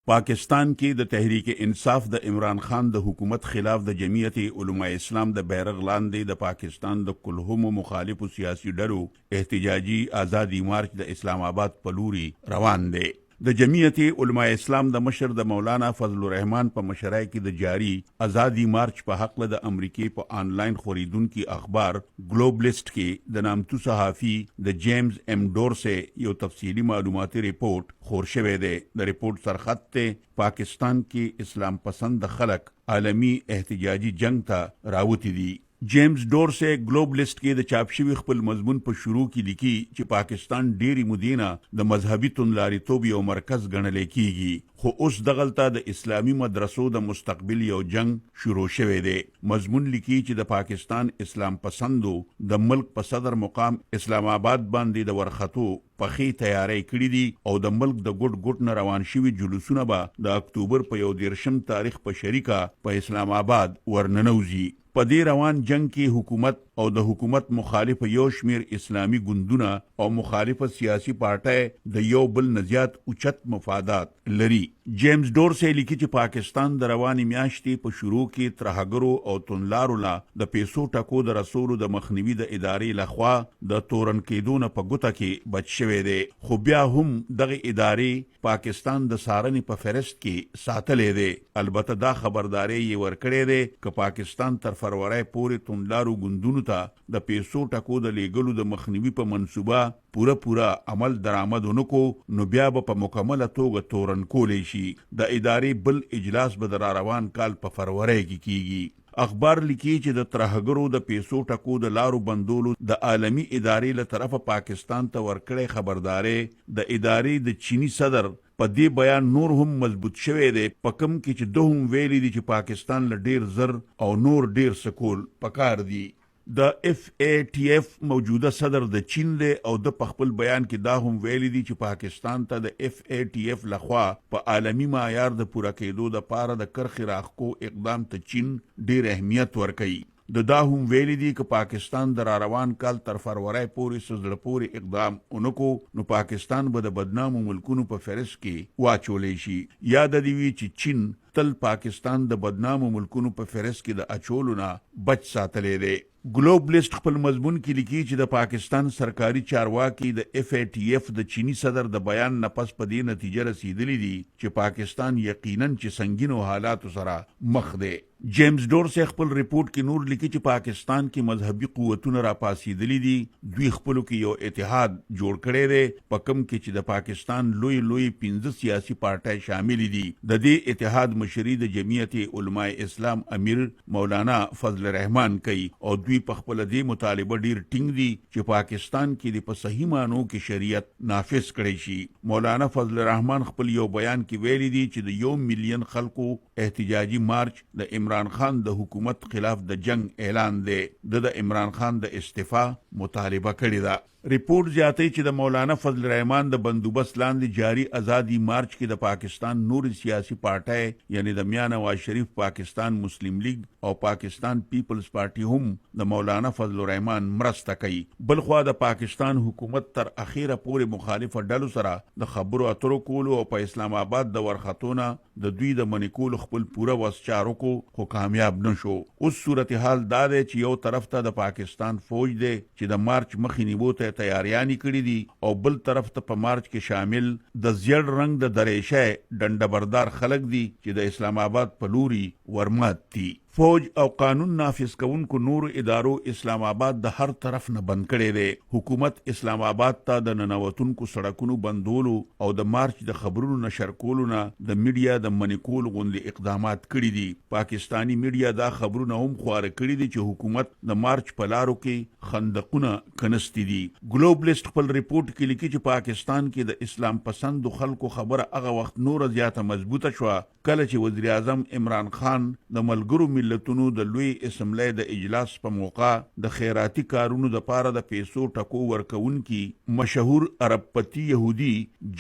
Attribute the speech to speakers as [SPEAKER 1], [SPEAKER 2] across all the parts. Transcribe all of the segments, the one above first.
[SPEAKER 1] پاکستان کې د تحریک انصاف د عمران خان د حکومت خلاف د جمعیت علماء اسلام د بیرغ لاندې د پاکستان د کلهمو مخالفو سیاسي ډلو احتجاجي آزادي مارچ د اسلام آباد په لوري روان دی. د جمعیت علماء اسلام د مشر د مولانا فضل الرحمن په مشرۍ کې د جاری آزادي مارچ په حق د امریکای په آنلاین خوریدونکو اخبار ګلوبلیسټ کې د نامتو صحافي د جیمز ام ډورسي یو تفصیلی معلوماتي ریپورت خور شوی دی. د ریپورت سرخط ته پاکستان کې اسلام پسند خلک عالمی احتجاجي جنگ ته راوتی دي. جیمز ډورسي ګلوبلیسټ کې د چاپ شوی خپل مضمون په شروع کې لیکي چې پاکستان ډېری مدینه د مذهبي توندلاریتوب یو مرکز ګڼل کیږي، خو اوس دغلته د اسلامي مدرسو د مستقبل یو جنگ شروع شوی دی. مضمون لیکي چې د پاکستان اسلام پسندو د ملک په صدر مقام اسلام آباد باندې د ورختو پخې تیاری کړې دي او د ملک د ګډ ګډ نه روان شوي جلوسونه به د اکتوبر په 1 تاریخ په شریکه په اسلام آباد ورننوزي. په دې روان جنگ کې حکومت او د حکومت مخالف یو شمیر اسلامي ګوندونه او مخالفه سیاسي پارټۍ د یو بل نزيات اوچت مفادات لري. جیمز ډورسي لیکي چې پاکستان د رواني میاشتې په شروع کې ترهګرو او تونلارو لا د پیسو ټکو د رسولو د مخنیوي د ادارې لخوا د تورن کېدو نه په ګوته کې بچ شوی دی، خو بیا هم دغه ادارې پاکستان د سارنې په فهرست کې ساتلې دی. البته دا خبرداري یې ورکړې ده چې پاکستان تر فروری پورې تونلارو ګوندونو ته د پیسو ټکو د لیږلو د مخنیوي په منصوبه پوره عمل درآمد ونکو نو بیا به په مکمله توګه تورن کولی شي. د ادارې بل اجلاس به د روان کال په فروری کې کیږي. اخبار لیکي چې د ترهګرو د پیسو ټکو د لارو بندولو د عالمی ادارې له طرفه پاکستان ته ورکړې خبرداري د ادارې د چینی صدر په دې بیان نور هم مضبوط شوی دی، په کوم کې چې دوهم ویلي دي چې پاکستان له ډیر زر او نور ډیر سکول پکار دي. د FATF موجوده صدر د چین دی او د خپل بیان کې دا هم ویلي دي چې پاکستان ته د FATF لخوا په عالمی معیار د پوره کېدو د پاره د کرخې راخکو اقدام ته چین ډیر اهمیت ورکوي. دا هم ویلي دي چې پاکستان د روان کال تر فروری پورې سزړه پورې اقدام اونکو نو پاکستان به د بدنامو ملکونو په فهرست کې واچولې شي. یاد دی وی چې چین تل پاکستان د بدنامو ملکونو په فهرست کې د اچولو نه بچ ساتلې دی. ګلوبلیسټ خپل مضمون کې لیکي چې د پاکستان سرکاري چارواکي د FATF د چینی صدر د بیان نه پس په دې نتیجه رسیدلی دي چې پاکستان یقیناً چې سنگینو حالاتو سره مخ دی. جیمز ډورسي خپل ریپورت کې نور لیکي چې پاکستان کې مذهبي قوتونه راپاسېدلي دي، دوی خپلو کې یو اتحاد جوړ کړی دی په کوم کې چې د پاکستان لوی 15 سیاسي پارټۍ شامل دي. د دې اتحاد مشري د جمعیت علماء اسلام امیر مولانا فضل الرحمن کوي او دوی په خپل دې مطالبه ډیر ټینګ دي چې پاکستان کې د صحیح معنو کې شریعت نافذ کړي شي. مولانا فضل الرحمن خپل یو بیان کې ویلي دي چې د 1 مليون خلکو احتجاجي مارچ د عمران خان د حکومت خلاف د جنگ اعلان دی. د عمران خان د استعفا مطالبه کړې ده. ریپورت زیاتوي چې د مولانا فضل الرحمن د بندوبست لاندې جاری آزادي مارچ کې د پاکستان نور سیاسي پارټۍ یعنی د میاں نواز شریف پاکستان مسلم لیگ او پاکستان پیپلز پارټي هم د مولانا فضل الرحمن مرسته کوي. بلخوا د پاکستان حکومت تر اخیره پورې مخالفه ډلو سره د خبرو اترو کولو او په اسلام آباد د ورختونه د دوی د منکول خپل پوره وس چارو کو خو کامیاب نشو. اوس صورتحال دا دی چې یو طرف ته د پاکستان فوج دی چې د مارچ مخې نیبو ته تیاریانی کړي دي او بل طرف ته په مارچ کې شامل د زیړ رنگ د درېشه ډنډبردار خلک دي چې د اسلام آباد په لوري ورمات دي. فوج او قانون نافذ کوونکو نور ادارو اسلام آباد د هر طرف نه بند کړي دي. حکومت اسلام آباد ته د ننوتونکو سړکونو بندولو او د مارچ د خبرونو نشر کولو نه د میډیا د منکول غوندي اقدامات کړي دي. پاکستانی میډیا دا خبرونه هم خواره کړي دي چې حکومت د مارچ په لارو کې خندقونه کنستی دي. ګلوبلیسټ خپل ریپورت کې لیکي چې پاکستان کې د اسلام پسندو خلکو خبره هغه وخت نور زیاته مضبوطه شو کله چې وزیر اعظم عمران خان د ملګرو ملتونو د لوی اسمبلی د اجلاس په موقع د خیراتي کارونو د پاره د پیسو ټکو ورکونکي مشهور عرب پتی يهودي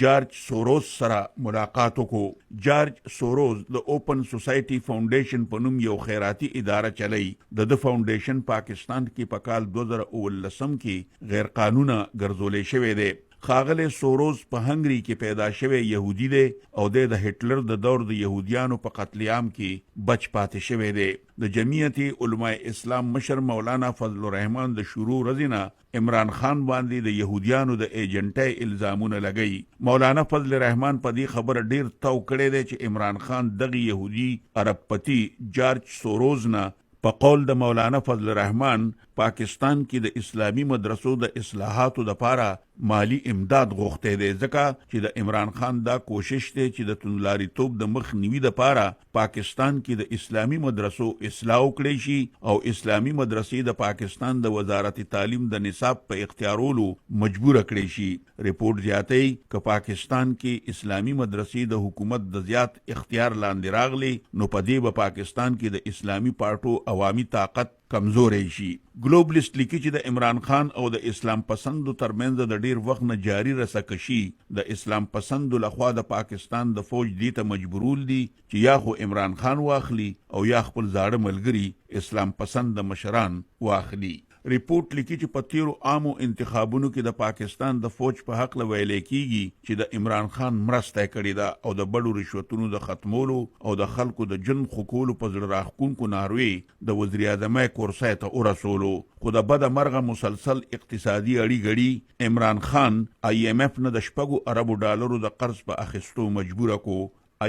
[SPEAKER 1] جارج سوروز سره ملاقات وکړو. جارج سوروز د اوپن سوسایټي فاونډیشن په نوم یو خیراتي اداره چلی. د فاونډیشن پاکستان کې په کال 2019 کې غیر قانونه ګرځولې شوې ده. ښاغلی سوروز په هنګري کې پیدا شوی یهودي دی او د هټلر د دور د یهودیانو په قتل عام کې بچ پاتې شوی دی. د جمعیت علماء اسلام مشر مولانا فضل الرحمن د شروع ورځې عمران خان باندې د یهودیانو د ایجنټۍ الزامونه لګئی. مولانا فضل الرحمن په دې خبره ډیر تو کړی دی چې عمران خان دغه یهودي عربپتی جارج سوروز نه په قول د مولانا فضل الرحمن پاکستان کې د اسلامی مدرسو د اصلاحاتو لپاره مالی امداد غوښتی دی، ځکه چې د عمران خان دا کوشش دی چې د توندلاریتوب د مخنیوي لپاره پاکستان کې د اسلامی مدرسو اصلاح وکړي شي او اسلامی مدرسې د پاکستان د وزارت تعلیم د نصاب په اختیارولو مجبور کړي شي. ریپورت زیاتوي که پاکستان کې اسلامی مدرسې د حکومت د زیات اختیار لاندې راغلي نو په دې به پاکستان کې د اسلامی پارټو عوامي طاقت کمزورې شي. ګلوبلیسټ لیکي چې د عمران خان او د اسلام پسندو ترمنځ د ډیر وخت نه جاری رسکشي د اسلام پسندو لخوا د پاکستان د فوج دې ته مجبورول دي چې یا خو عمران خان واخلي او یا خپل زاړه ملګري اسلام پسند مشران واخلي. ریپورت لیکي چې په تیرو عامو انتخابونو کې د پاکستان د فوج په حق ویلې کیږي چې د عمران خان مرسته کړې ده او د بډو رشوتونو د ختمولو او د خلکو د جن خکولو په زړه راښکونکو ناروی د وزیر اعظم کرسۍ ته ورسولو. خو د بده مرغه مسلسل اقتصادي اړیګړي عمران خان IMF نه د 6 اربو ډالرو د قرض په اخیستو مجبور کو.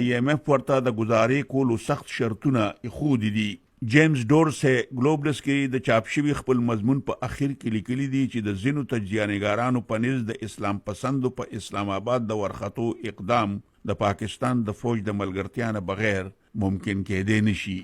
[SPEAKER 1] IMF ورته د گزارې کولو سخت شرطونه ایښودي دي. جیمز ډورسي ګلوبلیس کې د چاپ شوي خپل مضمون په اخر کې لیکلي دي چې د ځینو تجزیه‌نګارانو په نزد د اسلام پسندو په اسلام آباد د ورختو اقدام د پاکستان د فوج د ملګرتیا نه بغیر ممکن کېدی نشي.